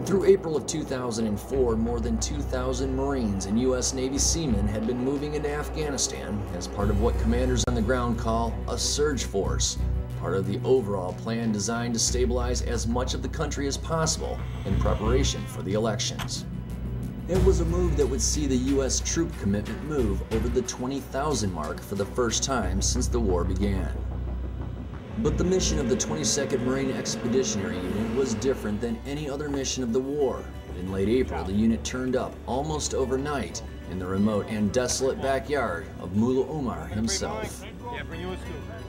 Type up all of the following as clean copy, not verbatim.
Through April of 2004, more than 2,000 Marines and U.S. Navy seamen had been moving into Afghanistan as part of what commanders on the ground call a surge force, part of the overall plan designed to stabilize as much of the country as possible in preparation for the elections. It was a move that would see the U.S. troop commitment move over the 20,000 mark for the first time since the war began. But the mission of the 22nd Marine Expeditionary Unit was different than any other mission of the war. In late April, the unit turned up almost overnight in the remote and desolate backyard of Mullah Omar himself.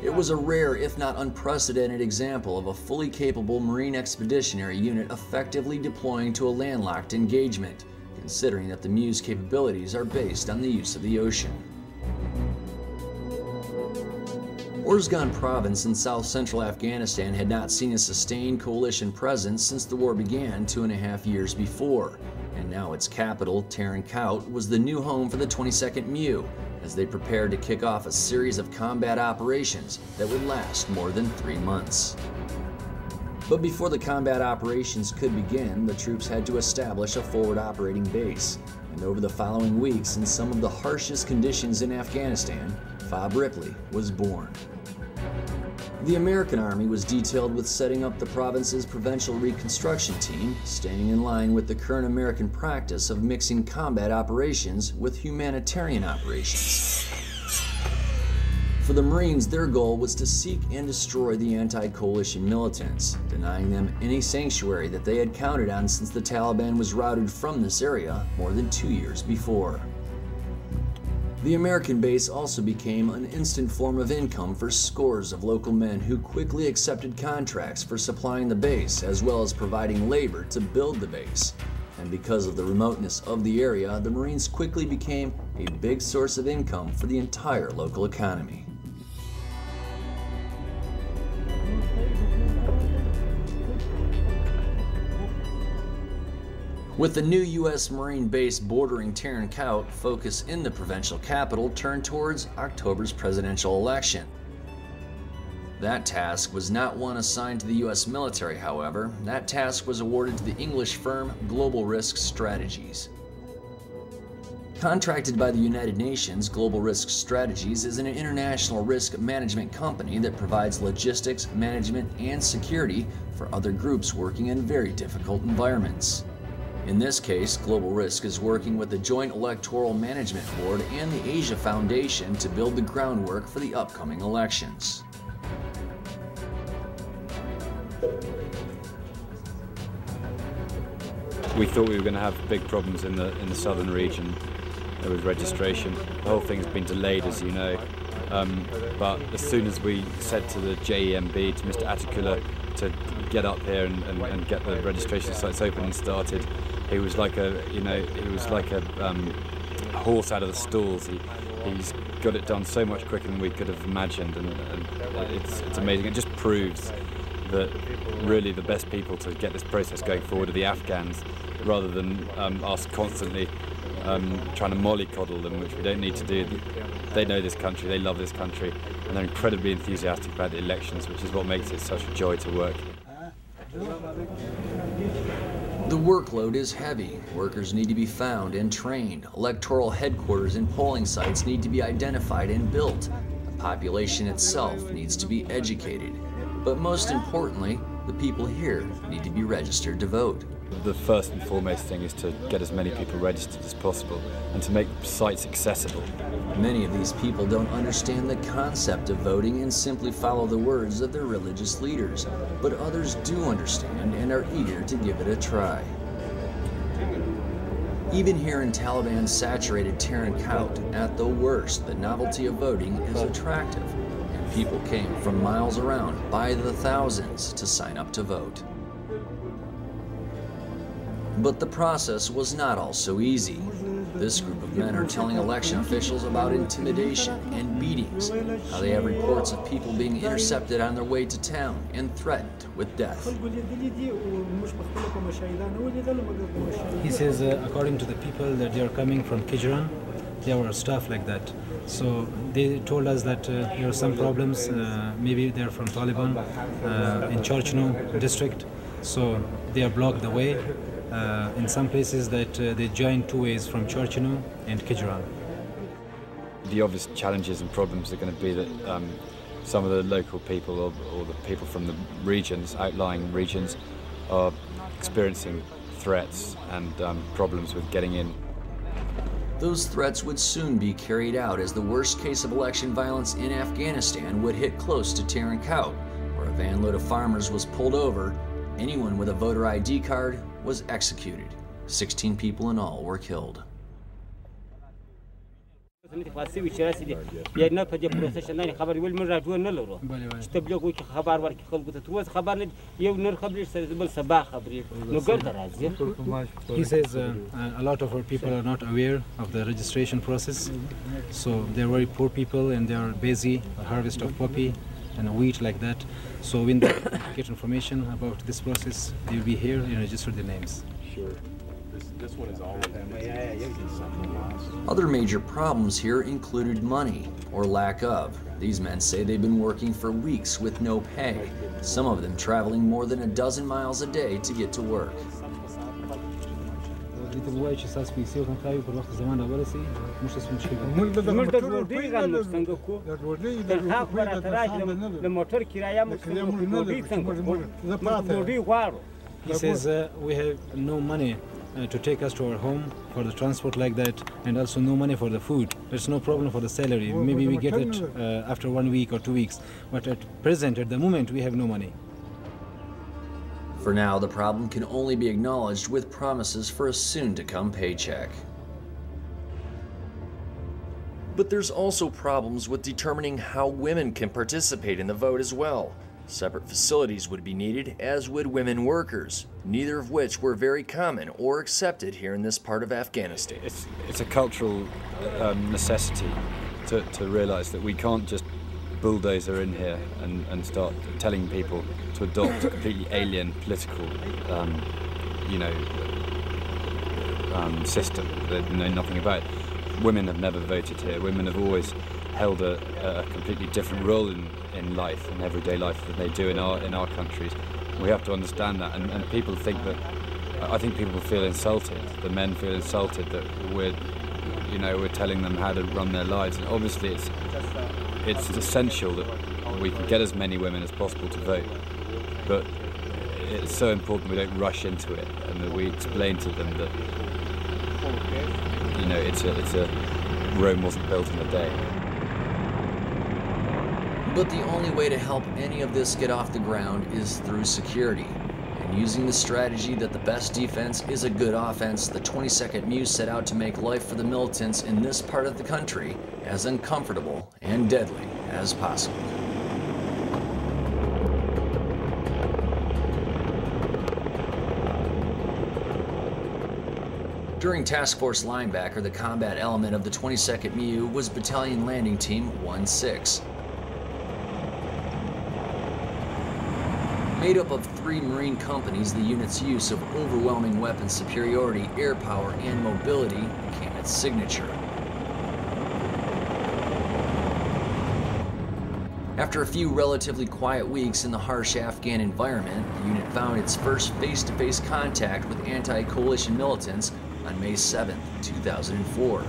It was a rare, if not unprecedented, example of a fully capable Marine Expeditionary Unit effectively deploying to a landlocked engagement, considering that the MU's capabilities are based on the use of the ocean. Oruzgan province in south-central Afghanistan had not seen a sustained coalition presence since the war began 2.5 years before, and now its capital, Tarin Kowt, was the new home for the 22nd MU, as they prepared to kick off a series of combat operations that would last more than 3 months. But before the combat operations could begin, the troops had to establish a forward operating base, and over the following weeks, in some of the harshest conditions in Afghanistan, FOB Ripley was born. The American Army was detailed with setting up the province's provincial reconstruction team, staying in line with the current American practice of mixing combat operations with humanitarian operations. For the Marines, their goal was to seek and destroy the anti-coalition militants, denying them any sanctuary that they had counted on since the Taliban was routed from this area more than 2 years before. The American base also became an instant form of income for scores of local men who quickly accepted contracts for supplying the base as well as providing labor to build the base. And because of the remoteness of the area, the Marines quickly became a big source of income for the entire local economy. With the new U.S. Marine base bordering Tarin Kowt, focus in the provincial capital turned towards October's presidential election. That task was not one assigned to the U.S. military, however. That task was awarded to the English firm Global Risk Strategies. Contracted by the United Nations, Global Risk Strategies is an international risk management company that provides logistics, management, and security for other groups working in very difficult environments. In this case, Global Risk is working with the Joint Electoral Management Board and the Asia Foundation to build the groundwork for the upcoming elections. We thought we were going to have big problems in the southern region with registration. The whole thing's been delayed, as you know. But as soon as we said to the JEMB, to Mr. Atakula, to get up here and get the registration sites open and started, he was like a horse out of the stalls. He's got it done so much quicker than we could have imagined, and it's amazing. It just proves that really the best people to get this process going forward are the Afghans, rather than us constantly trying to mollycoddle them, which we don't need to do. They know this country, they love this country, and they're incredibly enthusiastic about the elections, which is what makes it such a joy to work. The workload is heavy. Workers need to be found and trained. Electoral headquarters and polling sites need to be identified and built. The population itself needs to be educated. But most importantly, the people here need to be registered to vote. The first and foremost thing is to get as many people registered as possible and to make sites accessible. Many of these people don't understand the concept of voting and simply follow the words of their religious leaders, but others do understand and are eager to give it a try. Even here in Taliban-saturated Tarin Kowt, at the worst, the novelty of voting is attractive, and people came from miles around by the thousands to sign up to vote. But the process was not all so easy. This group of men are telling election officials about intimidation and beatings, how they have reports of people being intercepted on their way to town and threatened with death. He says, according to the people, that they are coming from Kijran, there were stuff like that. So they told us that there are some problems, maybe they're from Taliban in Chorchno district, so they have blocked the way. In some places that they join two ways from Chorchino and Kijiran. The obvious challenges and problems are going to be that some of the local people or the people from the regions, outlying regions, are experiencing threats and problems with getting in. Those threats would soon be carried out as the worst case of election violence in Afghanistan would hit close to Tarin Kowt, where a van load of farmers was pulled over. Anyone with a voter ID card was executed. 16 people in all were killed. He says a lot of our people are not aware of the registration process, so they're very poor people and they are busy harvest of poppy and wheat like that. So when they get information about this process, they'll be here and register their names. Sure. This one is always Other major problems here included money, or lack of. These men say they've been working for weeks with no pay, some of them traveling more than a dozen miles a day to get to work. He says we have no money to take us to our home for the transport like that, and also no money for the food. There's no problem for the salary. Maybe we get it after 1 week or 2 weeks, but at the moment, we have no money. For now, the problem can only be acknowledged with promises for a soon-to-come paycheck. But there's also problems with determining how women can participate in the vote as well. Separate facilities would be needed, as would women workers, neither of which were very common or accepted here in this part of Afghanistan. It's a cultural necessity to realize that we can't just bulldozer in here and start telling people to adopt a completely alien political system that they know nothing about. Women have never voted here. Women have always held a completely different role in life, in everyday life, than they do in our countries. We have to understand that, and people think that, I think people feel insulted, the men feel insulted that we're telling them how to run their lives, and obviously it's essential that we can get as many women as possible to vote, but it's so important we don't rush into it, and that we explain to them that, Rome wasn't built in a day. But the only way to help any of this get off the ground is through security. And using the strategy that the best defense is a good offense, the 22nd MEU set out to make life for the militants in this part of the country as uncomfortable and deadly as possible. During Task Force Linebacker, the combat element of the 22nd MEU was Battalion Landing Team 1-6. Made up of 3 Marine companies, the unit's use of overwhelming weapon superiority, air power, and mobility became its signature. After a few relatively quiet weeks in the harsh Afghan environment, the unit found its first face-to-face contact with anti-coalition militants on May 7, 2004.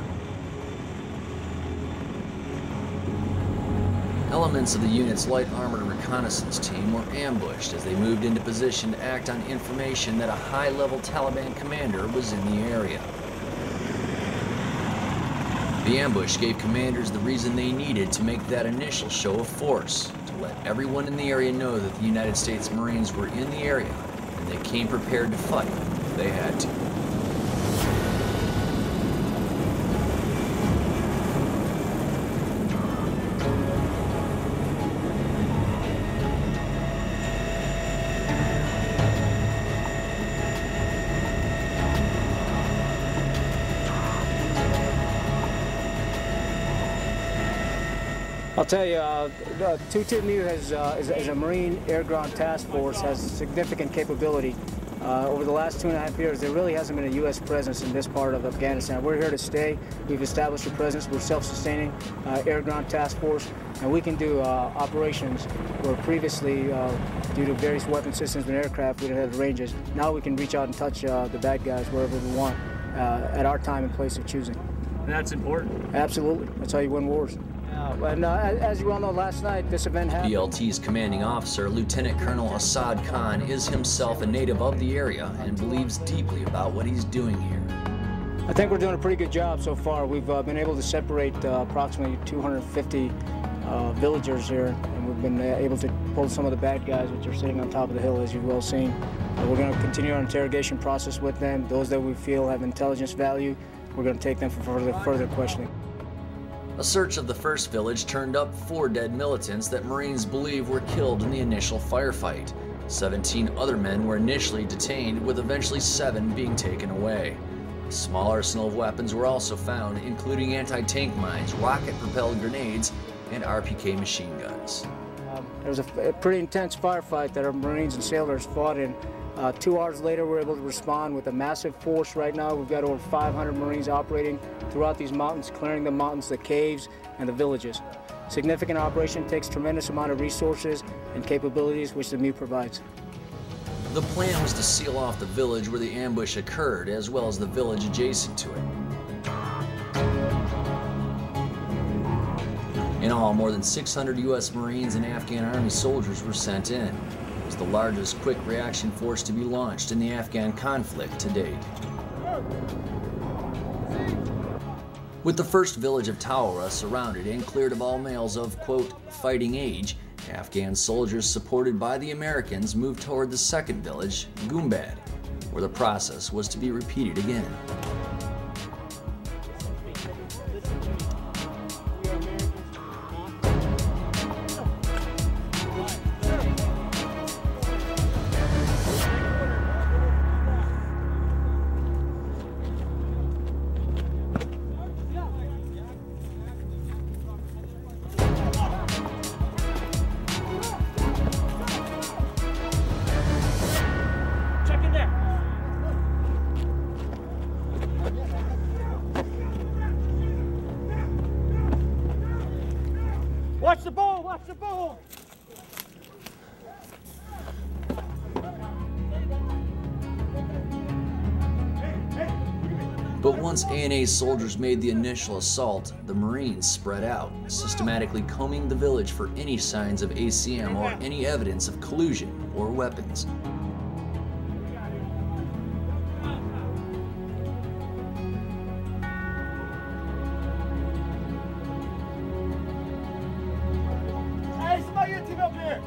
Elements of the unit's light armored reconnaissance team were ambushed as they moved into position to act on information that a high-level Taliban commander was in the area. The ambush gave commanders the reason they needed to make that initial show of force, to let everyone in the area know that the United States Marines were in the area and they came prepared to fight if they had to. I'll tell you, 22 MEU is a Marine Air Ground Task Force, has significant capability. Over the last 2.5 years, there really hasn't been a U.S. presence in this part of Afghanistan. We're here to stay. We've established a presence. We're self-sustaining air-ground task force, and we can do operations where previously, due to various weapon systems and aircraft, we didn't have the ranges. Now we can reach out and touch the bad guys wherever we want at our time and place of choosing. That's important. Absolutely. That's how you win wars. And as you all know, last night this event happened. BLT's commanding officer, Lieutenant Colonel Assad Khan, is himself a native of the area and believes deeply about what he's doing here. I think we're doing a pretty good job so far. We've been able to separate approximately 250 villagers here, and we've been able to pull some of the bad guys which are sitting on top of the hill, as you've well seen. We're going to continue our interrogation process with them. Those that we feel have intelligence value, we're going to take them for further questioning. A search of the first village turned up 4 dead militants that Marines believe were killed in the initial firefight. 17 other men were initially detained, with eventually 7 being taken away. A small arsenal of weapons were also found, including anti-tank mines, rocket-propelled grenades, and RPK machine guns. There was a pretty intense firefight that our Marines and sailors fought in. 2 hours later, we were able to respond with a massive force. Right now, we've got over 500 Marines operating throughout these mountains, clearing the mountains, the caves, and the villages. Significant operation takes tremendous amount of resources and capabilities, which the MU provides. The plan was to seal off the village where the ambush occurred, as well as the village adjacent to it. In all, more than 600 U.S. Marines and Afghan Army soldiers were sent in. It was the largest quick reaction force to be launched in the Afghan conflict to date. With the first village of Tawara surrounded and cleared of all males of, quote, fighting age, Afghan soldiers supported by the Americans moved toward the second village, Gumbad, where the process was to be repeated again. Watch the ball! Watch the ball! But once ANA soldiers made the initial assault, the Marines spread out, systematically combing the village for any signs of ACM or any evidence of collusion or weapons. Hey, somebody get a team up here!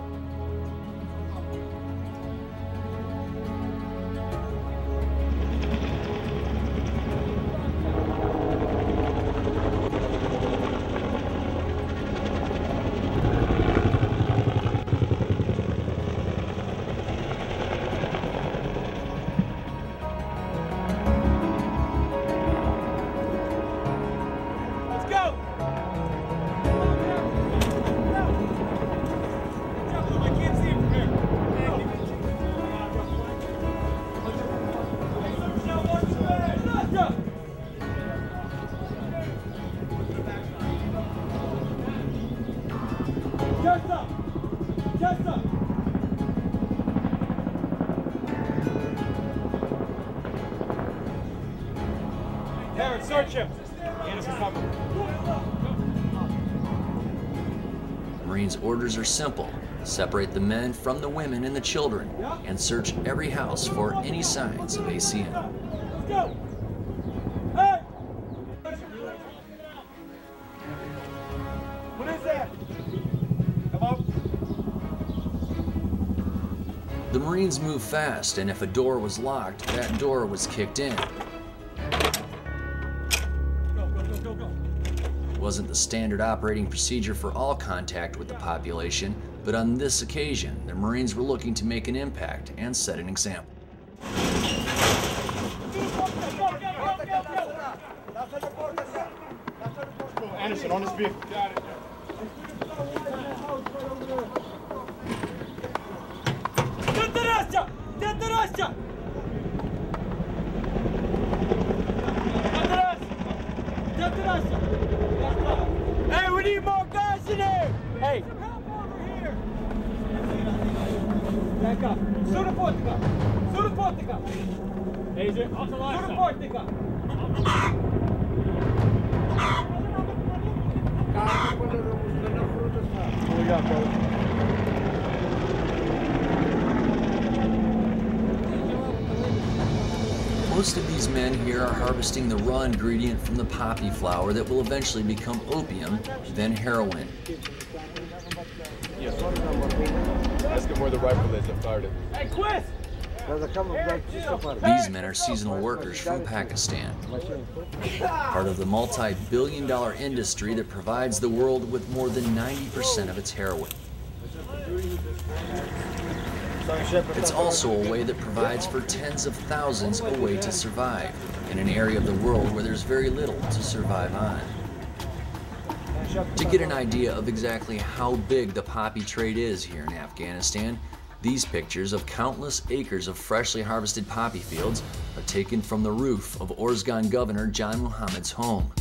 Darren, search him. Marines' orders are simple. Separate the men from the women and the children, and search every house for any signs of ACM. Let's go! Hey! What is that? Come up. The Marines moved fast, and if a door was locked, that door was kicked in. It wasn't the standard operating procedure for all contact with the population, but on this occasion, the Marines were looking to make an impact and set an example. Anderson, on this vehicle. Got it. Hey, we need more guys in here! Hey! Back up. Sura Portica! Sura Portica! Agent, off the line. Sura Portica! What we got, brother? Most of these men here are harvesting the raw ingredient from the poppy flower that will eventually become opium, then heroin. Yes. Ask him where the rifle is. I fired it. Hey, Quist! These men are seasonal workers from Pakistan, part of the multi-billion-dollar industry that provides the world with more than 90% of its heroin. It's also a way that provides for tens of thousands a way to survive in an area of the world where there's very little to survive on. To get an idea of exactly how big the poppy trade is here in Afghanistan, these pictures of countless acres of freshly harvested poppy fields are taken from the roof of Orzgan Governor Jan Muhammad's home.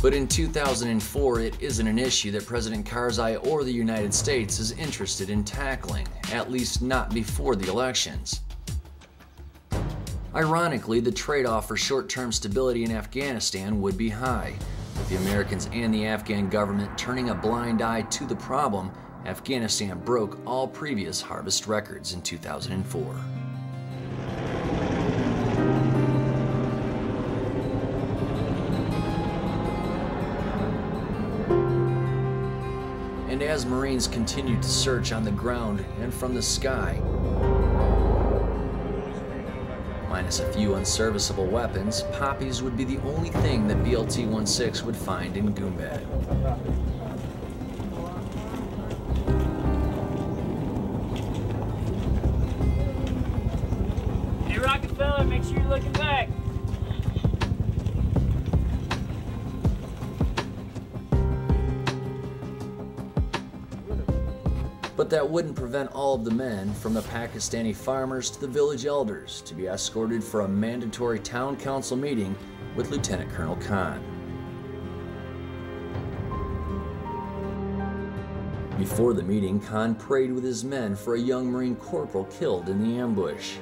But in 2004, it isn't an issue that President Karzai or the United States is interested in tackling, at least not before the elections. Ironically, the trade-off for short-term stability in Afghanistan would be high. With the Americans and the Afghan government turning a blind eye to the problem, Afghanistan broke all previous harvest records in 2004. And as Marines continued to search on the ground and from the sky, minus a few unserviceable weapons, poppies would be the only thing that BLT-16 would find in Gumbad. Hey, Rockefeller, make sure you're looking back. But that wouldn't prevent all of the men, from the Pakistani farmers to the village elders, to be escorted for a mandatory town council meeting with Lieutenant Colonel Khan. Before the meeting, Khan prayed with his men for a young Marine corporal killed in the ambush.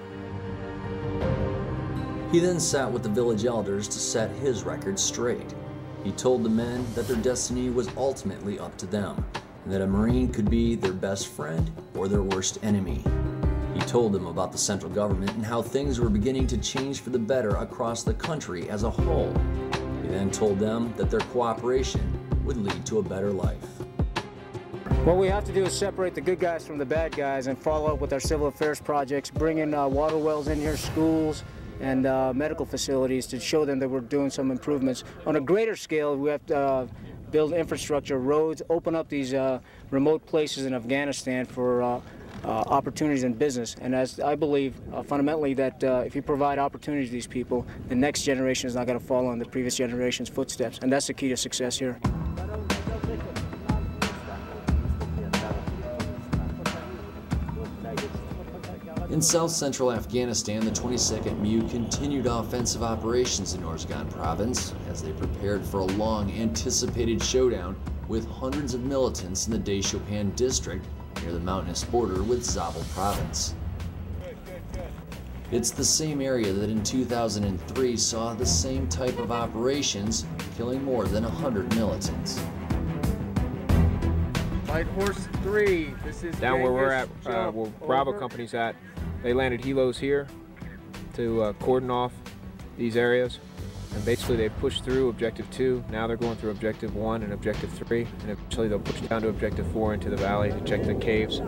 He then sat with the village elders to set his record straight. He told the men that their destiny was ultimately up to them, and that a Marine could be their best friend or their worst enemy. He told them about the central government and how things were beginning to change for the better across the country as a whole. He then told them that their cooperation would lead to a better life. What we have to do is separate the good guys from the bad guys and follow up with our civil affairs projects, bring in water wells in here, schools, and medical facilities to show them that we're doing some improvements. On a greater scale, we have to build infrastructure, roads, open up these remote places in Afghanistan for opportunities in business. And as I believe fundamentally that if you provide opportunity to these people, the next generation is not going to follow in the previous generation's footsteps. And that's the key to success here. In south-central Afghanistan, the 22nd MU continued offensive operations in Orzgan province as they prepared for a long-anticipated showdown with hundreds of militants in the Dayshopan district near the mountainous border with Zabul province. It's the same area that in 2003 saw the same type of operations, killing more than 100 militants. Light Horse 3, this is down where we're at, where Bravo Company's at. They landed helos here to cordon off these areas, and basically they pushed through Objective 2. Now they're going through Objective 1 and Objective 3, and eventually they'll push down to Objective 4 into the valley to check the caves.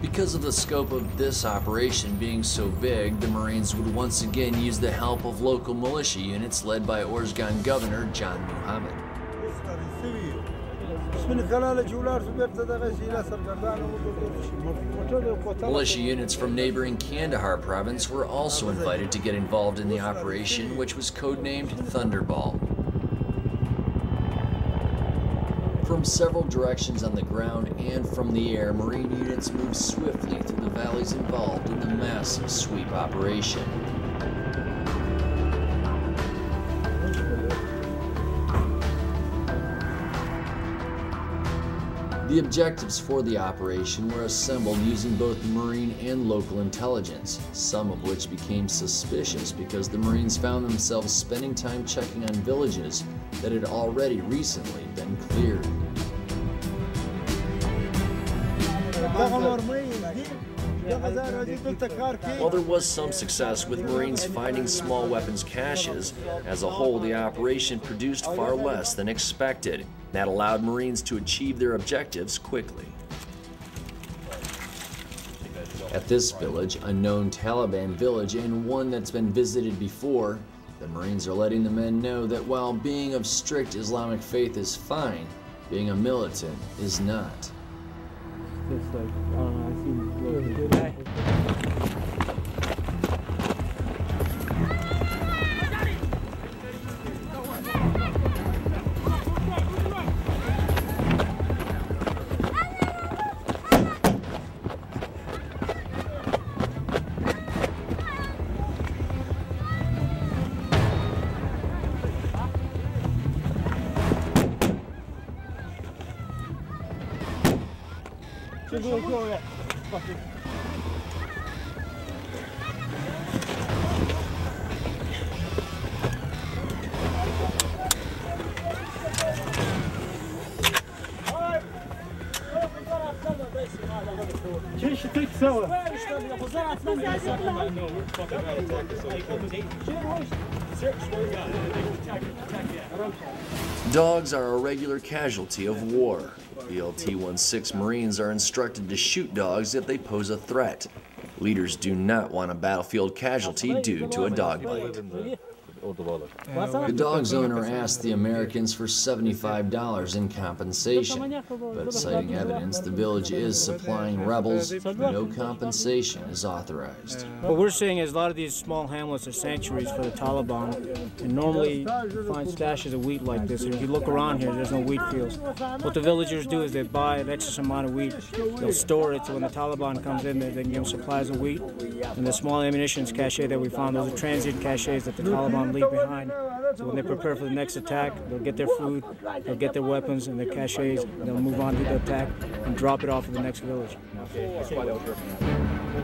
Because of the scope of this operation being so big, the Marines would once again use the help of local militia units led by Orzgan Governor Jan Muhammad. Militia units from neighboring Kandahar province were also invited to get involved in the operation, which was codenamed Thunderball. From several directions on the ground and from the air, Marine units move swiftly through the valleys involved in the massive sweep operation. The objectives for the operation were assembled using both Marine and local intelligence, some of which became suspicious because the Marines found themselves spending time checking on villages that had already recently been cleared. While there was some success with Marines finding small weapons caches, as a whole the operation produced far less than expected. That allowed Marines to achieve their objectives quickly. At this village, a known Taliban village and one that's been visited before, the Marines are letting the men know that while being of strict Islamic faith is fine, being a militant is not. Dogs are a regular casualty of war. BLT-16 Marines are instructed to shoot dogs if they pose a threat. Leaders do not want a battlefield casualty due to a dog bite. The dog's owner asked the Americans for $75 in compensation, but citing evidence the village is supplying rebels, no compensation is authorized. What we're seeing is a lot of these small hamlets are sanctuaries for the Taliban, and normally you find stashes of wheat like this. And if you look around here, there's no wheat fields. What the villagers do is they buy an excess amount of wheat, they'll store it so when the Taliban comes in, they can give them supplies of wheat. And the small ammunitions cache that we found, those are transient caches that the Taliban leave behind. So when they prepare for the next attack, they'll get their food, they'll get their weapons and their caches, and they'll move on to the attack and drop it off at the next village. That's why they'll drop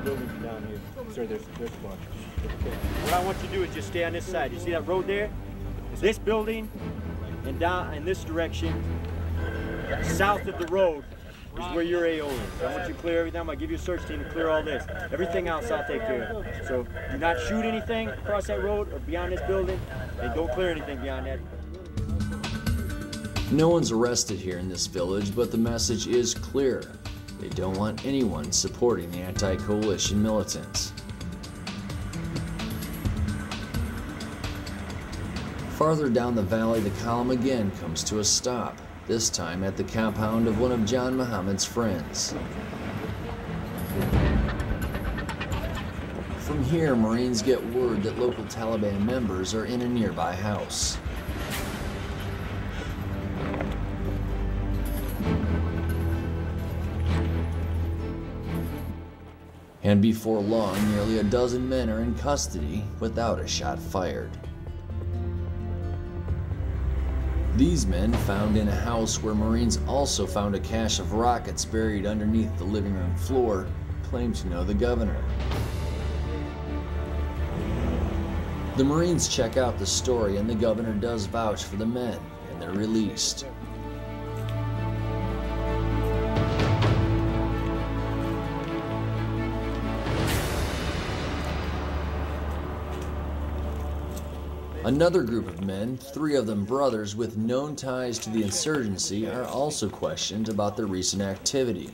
buildings down here. Sir, there's one. What I want you to do is just stay on this side. You see that road there? It's this building, and down in this direction, south of the road, is where your AO is. So I want you to clear everything. I'm going to give you a search team to clear all this. Everything else I'll take care of. So do not shoot anything across that road or beyond this building, and don't clear anything beyond that. No one's arrested here in this village, but the message is clear. They don't want anyone supporting the anti-coalition militants. Farther down the valley, the column again comes to a stop, this time at the compound of one of John Muhammad's friends. From here, Marines get word that local Taliban members are in a nearby house. And before long, nearly a dozen men are in custody without a shot fired. These men, found in a house where Marines also found a cache of rockets buried underneath the living room floor, claim to know the governor. The Marines check out the story and the governor does vouch for the men, and they're released. Another group of men, 3 of them brothers with known ties to the insurgency, are also questioned about their recent activity.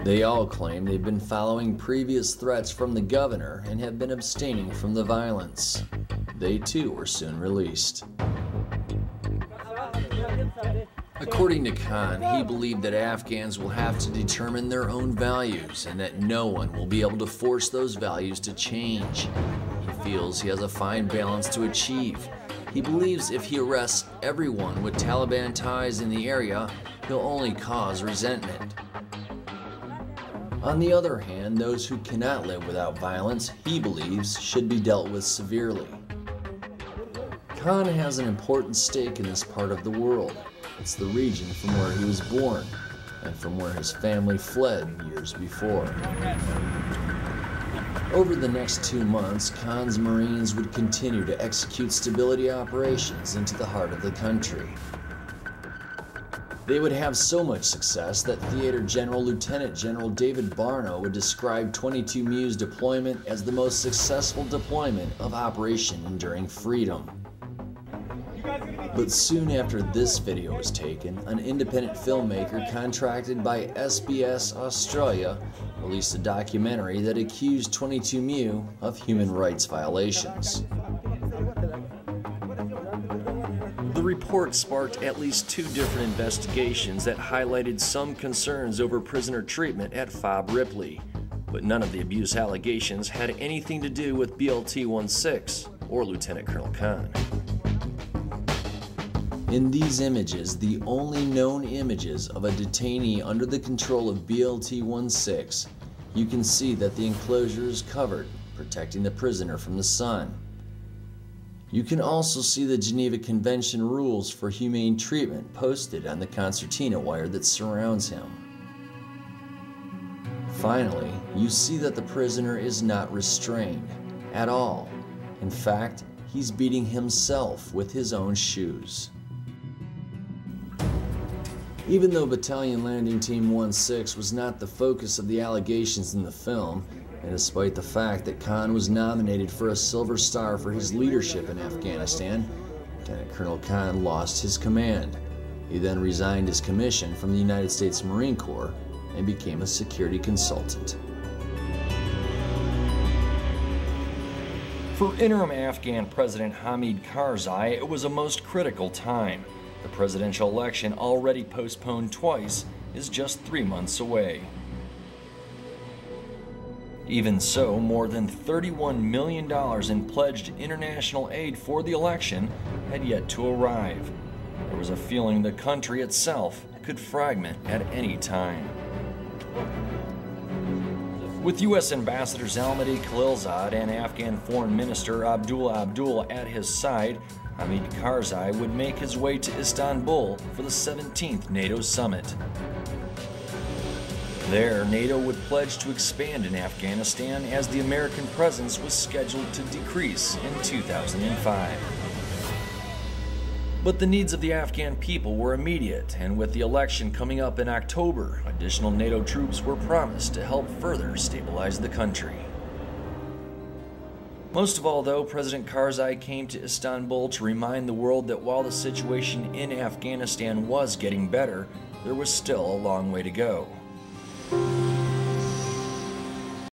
They all claim they've been following previous threats from the governor and have been abstaining from the violence. They too were soon released. According to Khan, he believed that Afghans will have to determine their own values and that no one will be able to force those values to change. He feels he has a fine balance to achieve, He believes if he arrests everyone with Taliban ties in the area, he'll only cause resentment. On the other hand, those who cannot live without violence, he believes, should be dealt with severely. Khan has an important stake in this part of the world. It's the region from where he was born and from where his family fled years before. Over the next 2 months, Khan's Marines would continue to execute stability operations into the heart of the country. They would have so much success that Theater General Lieutenant General David Barno would describe 22 MEU's deployment as the most successful deployment of Operation Enduring Freedom. But soon after this video was taken, an independent filmmaker contracted by SBS Australia released a documentary that accused 22 MEU of human rights violations. The report sparked at least 2 different investigations that highlighted some concerns over prisoner treatment at FOB Ripley, but none of the abuse allegations had anything to do with BLT-16 or Lieutenant Colonel Khan. In these images, the only known images of a detainee under the control of BLT-16, you can see that the enclosure is covered, protecting the prisoner from the sun. You can also see the Geneva Convention rules for humane treatment posted on the concertina wire that surrounds him. Finally, you see that the prisoner is not restrained at all. In fact, he's beating himself with his own shoes. Even though Battalion Landing Team 16 was not the focus of the allegations in the film, and despite the fact that Khan was nominated for a Silver Star for his leadership in Afghanistan, Lieutenant Colonel Khan lost his command. He then resigned his commission from the United States Marine Corps and became a security consultant. For interim Afghan President Hamid Karzai, it was a most critical time. The presidential election, already postponed twice, is just 3 months away. Even so, more than $31 million in pledged international aid for the election had yet to arrive. There was a feeling the country itself could fragment at any time. With U.S. Ambassador Zalmay Khalilzad and Afghan Foreign Minister Abdullah Abdul at his side, Hamid Karzai would make his way to Istanbul for the 17th NATO summit. There, NATO would pledge to expand in Afghanistan as the American presence was scheduled to decrease in 2005. But the needs of the Afghan people were immediate, and with the election coming up in October, additional NATO troops were promised to help further stabilize the country. Most of all, though, President Karzai came to Istanbul to remind the world that while the situation in Afghanistan was getting better, there was still a long way to go.